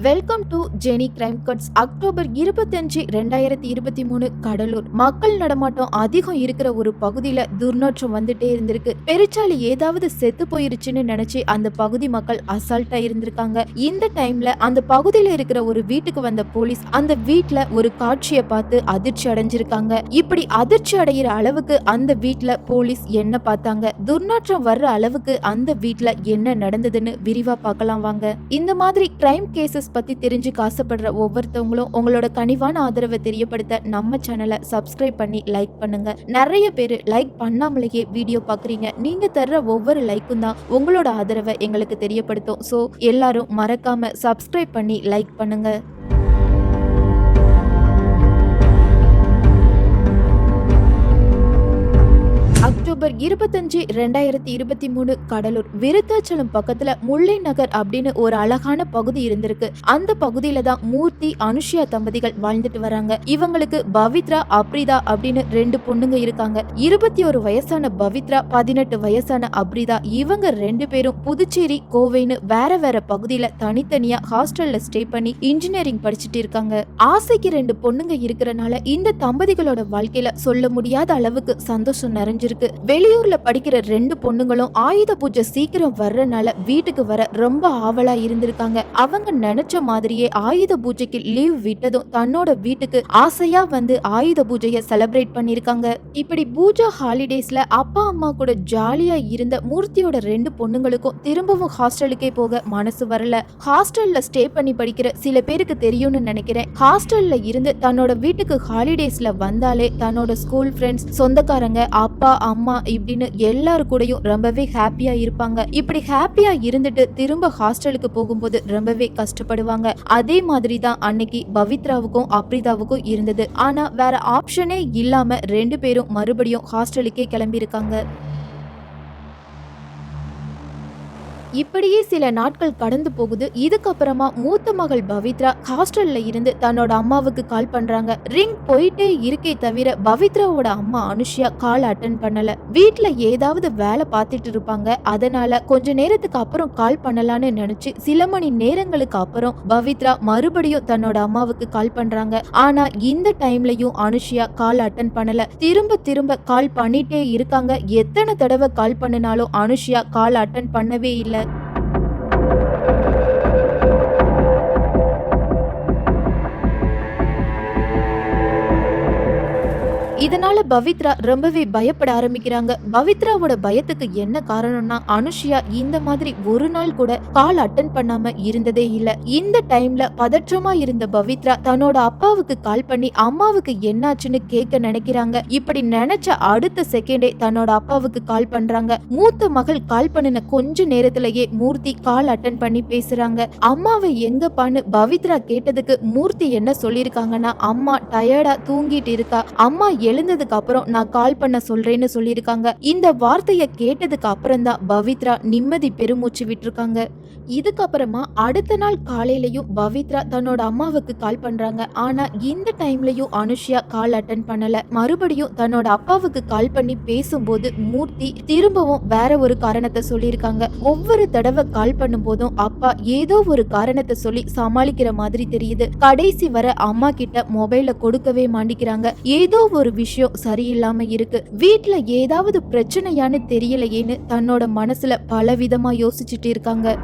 Welcome to Jeni crime cuts. October 25, 2023 Cuddalore. மக்கள் நடமாட்டம் அதிகம் இருக்கிற ஒரு பகுதியில துர்நாற்றம் வந்துட்டே இருந்திருக்கு. பெருச்சாலி ஏதாவது செத்து போயிருச்சுன்னு நினைச்சு அந்த பகுதி மக்கள் அசால்ட்டா இருந்திருக்காங்க. இந்த டைம்ல அந்த பகுதியில இருக்கிற ஒரு வீட்டுக்கு வந்த போலீஸ் அந்த வீட்டுல ஒரு காட்சியை பார்த்து அதிர்ச்சி அடைஞ்சிருக்காங்க. இப்படி அதிர்ச்சி அடைகிற அளவுக்கு அந்த வீட்டுல போலீஸ் என்ன பார்த்தாங்க, துர்நாற்றம் வர்ற அளவுக்கு அந்த வீட்டுல என்ன நடந்ததுன்னு விரிவா பார்க்கலாம் வாங்க. இந்த மாதிரி கிரைம் கேசஸ் பத்தி தெரிஞ்சுக்க ஆசைப்படுற ஒவ்வொருத்தவங்களும் உங்களோட கனிவான ஆதரவை தெரியப்படுத்த நம்ம சேனலை சப்ஸ்கிரைப் பண்ணி லைக் பண்ணுங்க. நிறைய பேர் லைக் பண்ணாமலேயே வீடியோ பாக்குறீங்க. நீங்க தர்ற ஒவ்வொரு லைக்கும் தான் உங்களோட ஆதரவை எங்களுக்கு தெரியப்படுத்தும். ஸோ எல்லாரும் மறக்காம சப்ஸ்கிரைப் பண்ணி லைக் பண்ணுங்க. அக்டோபர் 25, 2023 கடலூர். விருத்தாச்சலம் பக்கத்துல முல்லை நகர் அப்படின்னு ஒரு அழகான பகுதி இருந்திருக்கு. அந்த பகுதியில தான் மூர்த்தி, அனுஷ்யா தம்பதிகள் வாழ்ந்துட்டு வராங்க. இவங்களுக்கு பவித்ரா, அப்ரிதா அப்படின்னு 2 பொண்ணுங்க இருக்காங்க. 21 வயசான பவித்ரா, 18 வயசான அப்ரிதா. இவங்க 2 பேரும் புதுச்சேரி, கோவைன்னு வேற வேற பகுதியில தனித்தனியா ஹாஸ்டல்ல ஸ்டே பண்ணி இன்ஜினியரிங் படிச்சுட்டு இருக்காங்க. ஆசைக்கு 2 பொண்ணுங்க இருக்கிறனால இந்த தம்பதிகளோட வாழ்க்கையில சொல்ல முடியாத அளவுக்கு சந்தோஷம் நிறைஞ்சிருக்கு. வெளியூர்ல படிக்கிற 2 பொண்ணுங்களும் ஆயுத பூஜை சீக்கிரம் வர்றனால வீட்டுக்கு வர ரொம்ப ஆவலா இருந்திருக்காங்க. அவங்க நினைச்ச மாதிரியே ஆயுத பூஜைக்கு லீவ் விட்டதும் தன்னோட வீட்டுக்கு ஆசையா வந்து ஆயுத பூஜையை செலிப்ரேட் பண்ணிருக்காங்க. இப்படி பூஜா ஹாலிடேஸ்ல அப்பா அம்மா கூட ஜாலியா இருந்த மூர்த்தியோட 2 பொண்ணுங்களுக்கும் திரும்பவும் ஹாஸ்டலுக்கே போக மனசு வரல. ஹாஸ்டல்ல ஸ்டே பண்ணி படிக்கிற சில பேருக்கு தெரியும்னு நினைக்கிறேன். ஹாஸ்டல்ல இருந்து தன்னோட வீட்டுக்கு ஹாலிடேஸ்ல வந்தாலே தன்னோட ஸ்கூல் ஃப்ரெண்ட்ஸ், சொந்தக்காரங்க, அப்பா அம்மா இப்படின்னு எல்லாரு கூடயும் ரொம்பவே ஹாப்பியா இருப்பாங்க. இப்படி ஹாப்பியா இருந்துட்டு திரும்ப ஹாஸ்டலுக்கு போகும்போது ரொம்பவே கஷ்டப்படுவாங்க. அதே மாதிரி தான் அன்னைக்கு பவித்ராவுக்கும் அப்ரிதாவுக்கும் இருந்தது. ஆனா வேற ஆப்ஷனே இல்லாம 2 பேரும் மறுபடியும் ஹாஸ்டலுக்கே கிளம்பி இருக்காங்க. இப்படியே சில நாட்கள் கடந்து போகுது. இதுக்கப்புறமா மூத்த மகள் பவித்ரா ஹாஸ்டல்ல இருந்து தன்னோட அம்மாவுக்கு கால் பண்றாங்க. ரிங் போயிட்டே இருக்கே தவிர பவித்ராவோட அம்மா அனுஷ்யா கால் அட்டன் பண்ணல. வீட்டுல ஏதாவது வேலை பார்த்துட்டு இருப்பாங்க. அதனால கொஞ்ச நேரத்துக்கு அப்புறம் கால் பண்ணலான்னு நினைச்சு சில மணி நேரங்களுக்கு அப்புறம் பவித்ரா மறுபடியும் தன்னோட அம்மாவுக்கு கால் பண்றாங்க. ஆனா இந்த டைம்லயும் அனுஷ்யா கால் அட்டன் பண்ணல. திரும்ப திரும்ப கால் பண்ணிட்டே இருக்காங்க. எத்தனை தடவை கால் பண்ணினாலும் அனுஷ்யா கால் அட்டன் பண்ணவே இல்லை. இதனால பவித்ரா ரொம்பவே பயப்பட ஆரம்பிக்கிறாங்க. பவித்ராவோட பயத்துக்கு என்ன காரணம்னா, அனுஷ்யா இந்த மாதிரி ஒரு நாள் கூட கால் அட்டன் பண்ணாம இருந்ததே இல்ல. இந்த டைம்ல பதற்றமா இருந்த பவித்ரா தன்னோட அப்பாவுக்கு கால் பண்ணி அம்மாவுக்கு என்னாச்சுன்னு கேட்க நினைக்கிறாங்க. இப்படி நினைச்ச அடுத்த செகண்டே தன்னோட அப்பாவுக்கு கால் பண்றாங்க. மூத்த மகள் கால் பண்ணின கொஞ்ச நேரத்திலேயே மூர்த்தி கால் அட்டன் பண்ணி பேசுறாங்க. அம்மாவை எங்கப்பான்னு பவித்ரா கேட்டதுக்கு மூர்த்தி என்ன சொல்லிருக்காங்கன்னா, அம்மா டயர்டா தூங்கிட்டு இருக்கா, அம்மா எழுந்ததுக்கு அப்புறம் நான் கால் பண்ண சொல்றேன்னு சொல்லியிருக்காங்க. இந்த வார்த்தையை கேட்டதுக்கு அப்புறம் தான் பவித்ரா நிம்மதி பெருமூச்சு விட்டுருக்காங்க. இதுக்கப்புறமா அடுத்த நாள் காலையிலயும் பவித்ரா தன்னோட அம்மாவுக்கு கால் பண்றாங்க. ஆனா இந்த டைம்லயும் அனுஷ்யா கால் அட்டன் பண்ணல. மறுபடியும் தன்னோட அப்பாவுக்கு கால் பண்ணி பேசும்போது மூர்த்தி திரும்பவும் வேற ஒரு காரணத்தை சொல்லியிருக்காங்க. ஒவ்வொரு தடவை கால் பண்ணும் போதும் அப்பா ஏதோ ஒரு காரணத்தை சொல்லி சமாளிக்கிற மாதிரி தெரியுது. கடைசி வர அம்மா கிட்ட மொபைல கொடுக்கவே மாட்டிக்கிறாங்க. ஏதோ ஒரு விஷயம் சரியில்லாம இருக்கு, வீட்டுல ஏதாவது பிரச்சனையான்னு தெரியலையேன்னு தன்னோட மனசுல பலவிதமா யோசிச்சுட்டு இருக்காங்க.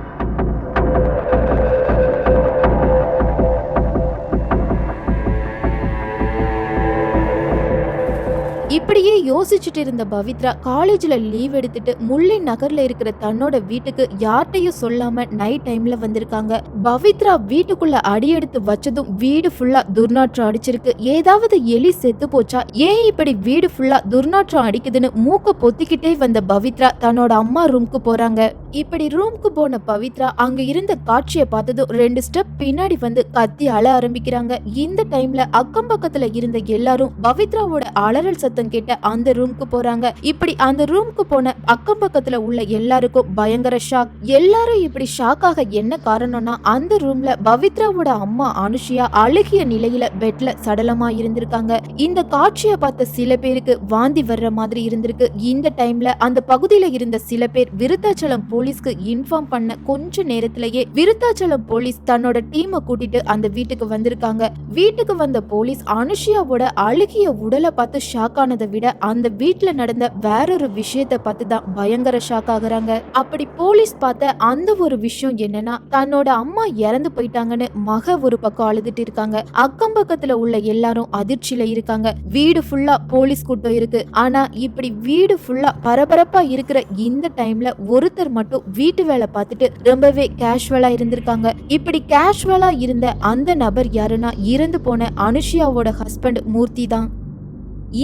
இப்படியே யோசிச்சுட்டு இருந்த பவித்ரா காலேஜ்ல லீவ் எடுத்துட்டு முல்லை நகர்ல இருக்கிற தன்னோட வீட்டுக்கு யார்ட்டையும் சொல்லாம நைட் டைம்ல வந்திருக்காங்க. பவித்ரா வீட்டுக்குள்ள அடி எடுத்து வச்சதும் வீடு ஃபுல்லா துர்நாற்றம் அடிச்சிருக்கு. ஏதாவது எலி செத்து போச்சா, ஏன் இப்படி வீடு ஃபுல்லா துர்நாற்றம் அடிக்குதுன்னு மூக்க பொத்திக்கிட்டே வந்த பவித்ரா தன்னோட அம்மா ரூம்க்கு போறாங்க. இப்படி ரூம்க்கு போன பவித்ரா அங்க இருந்த காட்சியை பார்த்ததும் 2 ஸ்டெப் பின்னாடி வந்து கத்தி அழ ஆரம்பிக்கிறாங்க. இந்த டைம்ல அக்கம் பக்கத்துல இருந்த எல்லாரும் பவித்ராவோட அலறல் சத்தம் கேட்டு கேட்ட அந்த ரூம்க்கு போறாங்க. இப்படி அந்த ரூம்க்கு போன அக்கம் பக்கத்துல உள்ள எல்லாருக்கும் பயங்கர ஷாக். எல்லாரும் இப்படி ஷாக் ஆக என்ன காரணம்னா, அந்த ரூம்ல பவித்ராவோட அம்மா அனுஷியா அழுகிய நிலையில பெட்ல சடலமா இருந்திருக்காங்க. இந்த காட்சியை பார்த்த சில பேருக்கு வாந்தி வர்ற மாதிரி இருந்திருக்கு. இந்த டைம்ல அந்த பகுதியில இருந்த சில பேர் விருத்தாச்சலம் போலீஸ்க்கு இன்ஃபார்ம் பண்ண கொஞ்ச நேரத்திலேயே விருத்தாச்சலம் போலீஸ் தன்னோட டீமை கூட்டிட்டு அந்த வீட்டுக்கு வந்திருக்காங்க. வீட்டுக்கு வந்த போலீஸ் அனுஷியாவோட அழுகிய உடலை பார்த்து ஷாக் ஆனதை விட அந்த வீட்டுல நடந்த வேறொரு விஷயத்தை பார்த்து தான் பயங்கர ஷாக் ஆகுறாங்க. அப்படி போலீஸ் பார்த்த அந்த ஒரு விஷயம் என்னன்னா, தன்னோட அம்மா இறந்து போயிட்டாங்கன்னு மக ஒரு பக்கம் அழுதுட்டு இருக்காங்க. அக்கம் பக்கத்துல உள்ள எல்லாரும் அதிர்ச்சியில இருக்காங்க. வீடு ஃபுல்லா போலீஸ் கூட்டம் இருக்கு. ஆனா இப்படி வீடு ஃபுல்லா பரபரப்பா இருக்கிற இந்த டைம்ல ஒருத்தர் மட்டும் வீட்டு வேலை பார்த்துட்டு ரொம்பவே கேஷுவலா இருந்திருக்காங்க. இப்படி கேஷுவலா இருந்த அந்த நபர் யாருன்னா, இறந்து போன அனுஷியாவோட ஹஸ்பண்ட் மூர்த்தி தான்.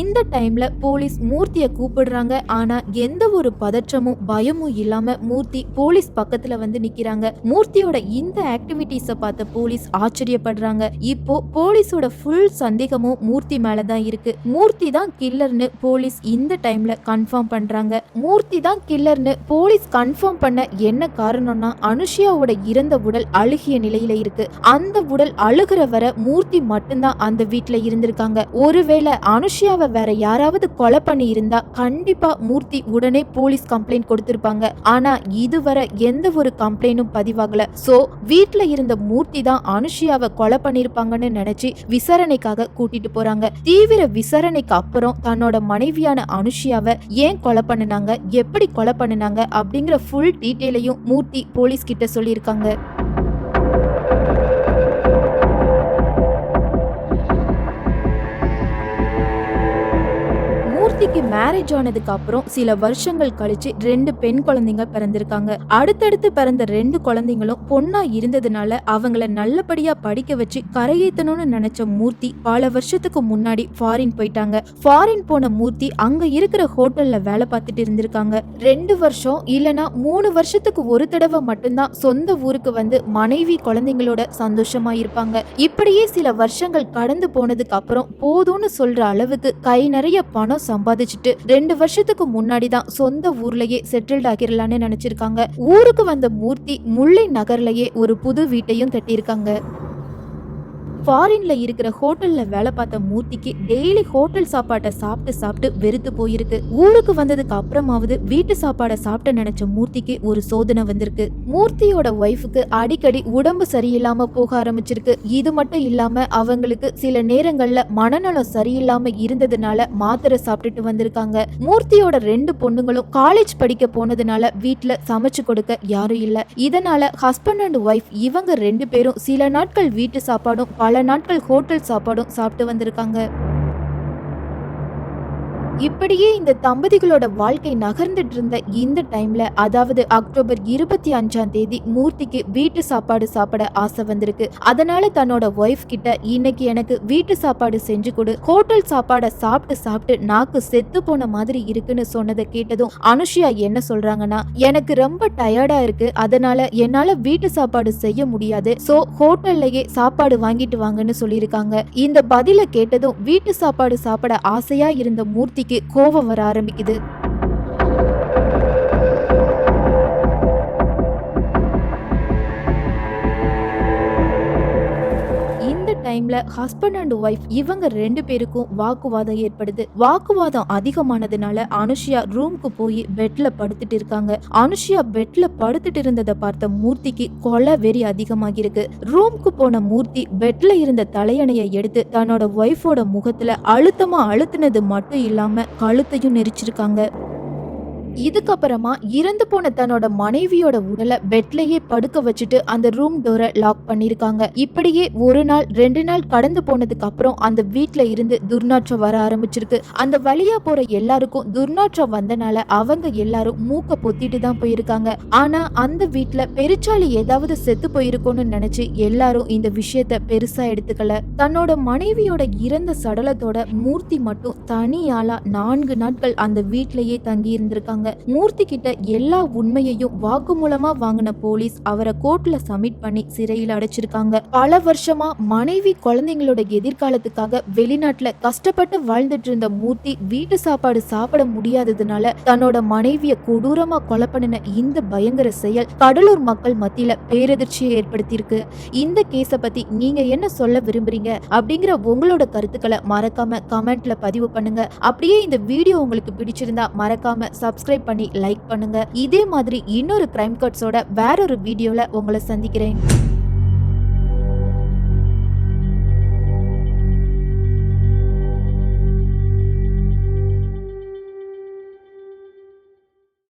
இந்த டைம்ல போலீஸ் மூர்த்திய கூப்பிடுறாங்க. ஆனா எந்த ஒரு பதற்றமும் பயமும் இல்லாம மூர்த்தி போலீஸ் பக்கத்துல வந்து நிக்கிறாங்க. மூர்த்தியோட இந்த ஆக்டிவிட்டிஸ பார்த்த போலீஸ் ஆச்சரியப்படுறாங்க. இப்போ போலீஸோட ஃபுல் சந்தேகமும் மூர்த்தி மேலதான் இருக்கு. மூர்த்தி தான் கில்லர்னு போலீஸ் இந்த டைம்ல கன்ஃபார்ம் பண்றாங்க. மூர்த்தி தான் கில்லர்னு போலீஸ் கன்ஃபார்ம் பண்ண என்ன காரணம்னா, அனுஷியாவோட இறந்த உடல் அழுகிய நிலையில இருக்கு. அந்த உடல் அழுகிற வர மூர்த்தி மட்டும்தான் அந்த வீட்டுல இருந்திருக்காங்க. ஒருவேளை அனுஷியா வேற யாராவது கொலை பண்ணி இருந்தா கண்டிப்பா மூர்த்தி உடனே போலீஸ் கம்ப்ளைண்ட் கொடுத்திருப்பாங்க. ஆனா இதுவரை எந்த ஒரு கம்ப்ளைண்டும் பதிவாகல. சோ வீட்ல இருந்த மூர்த்தி தான் அனுஷியாவை கொலை பண்ணிருப்பாங்கன்னு நினைச்சு விசாரணைக்காக கூட்டிட்டு போறாங்க. தீவிர விசாரணைக்கு அப்புறம் தன்னோட மனைவியான அனுஷியாவை ஏன் கொலை பண்ணினாங்க, எப்படி கொலை பண்ணினாங்க அப்படிங்கிற ஃபுல் டீட்டெயிலையும் மூர்த்தி போலீஸ் கிட்ட சொல்லியிருக்காங்க. மூர்த்திக்கு மேரேஜ் ஆனதுக்கு அப்புறம் சில வருஷங்கள் கழிச்சு 2 பெண் குழந்தைங்க பிறந்திருக்காங்க. அடுத்தடுத்து பிறந்த 2 குழந்தைங்களும் பொண்ணா இருந்ததுனால அவங்கள நல்லபடியா படிக்க வச்சு கரையேத்தணும்னு நினைச்ச மூர்த்தி பல வருஷத்துக்கு முன்னாடி ஃபாரின் போயிட்டாங்க. ஃபாரின் போன மூர்த்தி அங்க இருக்கிற ஹோட்டல்ல வேலை பார்த்துட்டு இருந்திருக்காங்க. 2 வருஷம் இல்லனா 3 வருஷத்துக்கு ஒரு தடவை மட்டும்தான் சொந்த ஊருக்கு வந்து மனைவி குழந்தைங்களோட சந்தோஷமா இருப்பாங்க. இப்படியே சில வருஷங்கள் கடந்து போனதுக்கு அப்புறம் போதும்னு சொல்ற அளவுக்கு கை நிறைய பணம் சம்பாதிச்சுட்டு 2 வருஷத்துக்கு முன்னாடி தான் சொந்த ஊர்லயே செட்டில்ட் ஆகிரலான்னு நினைச்சிருக்காங்க. ஊருக்கு வந்த மூர்த்தி முல்லை நகர்லயே ஒரு புது வீட்டையும் கட்டியிருக்காங்க. ஃபாரின்ல இருக்கிற ஹோட்டல்ல வேலை பார்த்த மூர்த்திக்கு டெய்லி ஹோட்டல் சாப்பாட்டை சாப்பிட்டு சாப்பிட்டு வெறுத்து போயிருக்கு. ஊருக்கு வந்ததுக்கு அப்புறமாவது வீட்டு சாப்பாடை சாப்பிட்ட நினைச்ச மூர்த்திக்கு ஒரு சோதனை வந்திருக்கு. மூர்த்தியோட ஒய்ஃபுக்கு அடிக்கடி உடம்பு சரியில்லாம போக ஆரம்பிச்சிருக்கு. இது மட்டும் இல்லாம அவங்களுக்கு சில நேரங்கள்ல மனநலம் சரியில்லாம இருந்ததுனால மாத்திரை சாப்பிட்டுட்டு வந்திருக்காங்க. மூர்த்தியோட 2 பொண்ணுங்களும் காலேஜ் படிக்க போனதுனால வீட்டுல சமைச்சு கொடுக்க யாரும் இல்ல. இதனால ஹஸ்பண்ட் அண்ட் ஒய்ஃப் இவங்க 2 பேரும் சில நாட்கள் வீட்டு சாப்பாடும் பல நாட்கள் ஹோட்டல் சாப்பாடும் சாப்பிட்டு வந்திருக்காங்க. இப்படியே இந்த தம்பதிகளோட வாழ்க்கை நகர்ந்துட்டு இருந்த இந்த டைம்ல, அதாவது அக்டோபர் 25ஆம் தேதி மூர்த்திக்கு வீட்டு சாப்பாடு சாப்பிட ஆசை வந்திருக்கு. அதனால தன்னோட ஒய்ஃப் கிட்ட, இன்னைக்கு எனக்கு வீட்டு சாப்பாடு செஞ்சு கொடு, ஹோட்டல் சாப்பாடை சாப்பிட்டு சாப்பிட்டு நாக்கு செத்து போன மாதிரி இருக்குன்னு சொன்னதை கேட்டதும் அனுஷியா என்ன சொல்றாங்கன்னா, எனக்கு ரொம்ப டயர்டா இருக்கு, அதனால என்னால வீட்டு சாப்பாடு செய்ய முடியாது, சோ ஹோட்டல்லையே சாப்பாடு வாங்கிட்டு வாங்கன்னு சொல்லியிருக்காங்க. இந்த பதில கேட்டதும் வீட்டு சாப்பாடு சாப்பிட ஆசையா இருந்த மூர்த்திக்கு கோபம் வர ஆரம்பிக்குது. டைம்ல ஹஸ்பண்ட் அண்ட் ஒய்ஃப் இவங்க 2 பேருக்கும் வாக்குவாதம் ஏற்படுது. வாக்குவாதம் அதிகமானதுனால அனுஷியா ரூம்க்கு போய் பெட்ல படுத்துட்டு இருக்காங்க. அனுஷியா பெட்ல படுத்துட்டு இருந்ததை பார்த்த மூர்த்திக்கு கொலை வெறி அதிகமாகி இருக்கு. ரூம்க்கு போன மூர்த்தி பெட்ல இருந்த தலையணையை எடுத்து தன்னோட ஒய்ஃபோட முகத்துல அழுத்தமா அழுத்தினது மட்டும் இல்லாம கழுத்தையும் நெரிச்சிருக்காங்க. இதுக்கப்புறமா இறந்து போன தன்னோட மனைவியோட உடலை பெட்லயே படுக்க வச்சுட்டு அந்த ரூம் டோரை லாக் பண்ணிருக்காங்க. இப்படியே 1 நாள் 2 நாள் கடந்து போனதுக்கு அப்புறம் அந்த வீட்ல இருந்து துர்நாற்றம் வர ஆரம்பிச்சிருக்கு. அந்த வழியா போற எல்லாருக்கும் துர்நாற்றம் வந்தனால அவங்க எல்லாரும் மூக்க பொத்திட்டு தான் போயிருக்காங்க. ஆனா அந்த வீட்ல பெருச்சாளி ஏதாவது செத்து போயிருக்கும்னு நினைச்சு எல்லாரும் இந்த விஷயத்த பெருசா எடுத்துக்கல. தன்னோட மனைவியோட இறந்த சடலத்தோட மூர்த்தி மட்டும் தனியாளா 4 நாட்கள் அந்த வீட்லயே தங்கி இருந்திருக்காங்க. வச்சிருக்காங்க. மூர்த்தி கிட்ட எல்லா உண்மையையும் வாக்குமூலமா வாங்கின போலீஸ் அவரை கோர்ட்ல சப்மிட் பண்ணி சிறையில் அடைச்சிருக்காங்க. பல வருஷமா மனைவி குழந்தைங்களோட எதிர்காலத்துக்காக வெளிநாட்டுல கஷ்டப்பட்டு வாழ்ந்துட்டு இருந்த மூர்த்தி வீட்டு சாப்பாடு சாப்பிட முடியாததுனால தன்னோட மனைவிய கொடூரமா கொலை பண்ணின இந்த பயங்கர செயல் கடலூர் மக்கள் மத்தியில பேரதிர்ச்சியை ஏற்படுத்தியிருக்கு. இந்த கேஸ பத்தி நீங்க என்ன சொல்ல விரும்புறீங்க அப்படிங்கிற உங்களோட கருத்துக்களை மறக்காம கமெண்ட்ல பதிவு பண்ணுங்க. அப்படியே இந்த வீடியோ உங்களுக்கு பிடிச்சிருந்தா மறக்காம சப்ஸ்கிரைப் பண்ணி லைக் பண்ணுங்க. இதே மாதிரி இன்னொரு கிரைம் கட்ஸோட வேற ஒரு வீடியோல உங்களை சந்திக்கிறேன்.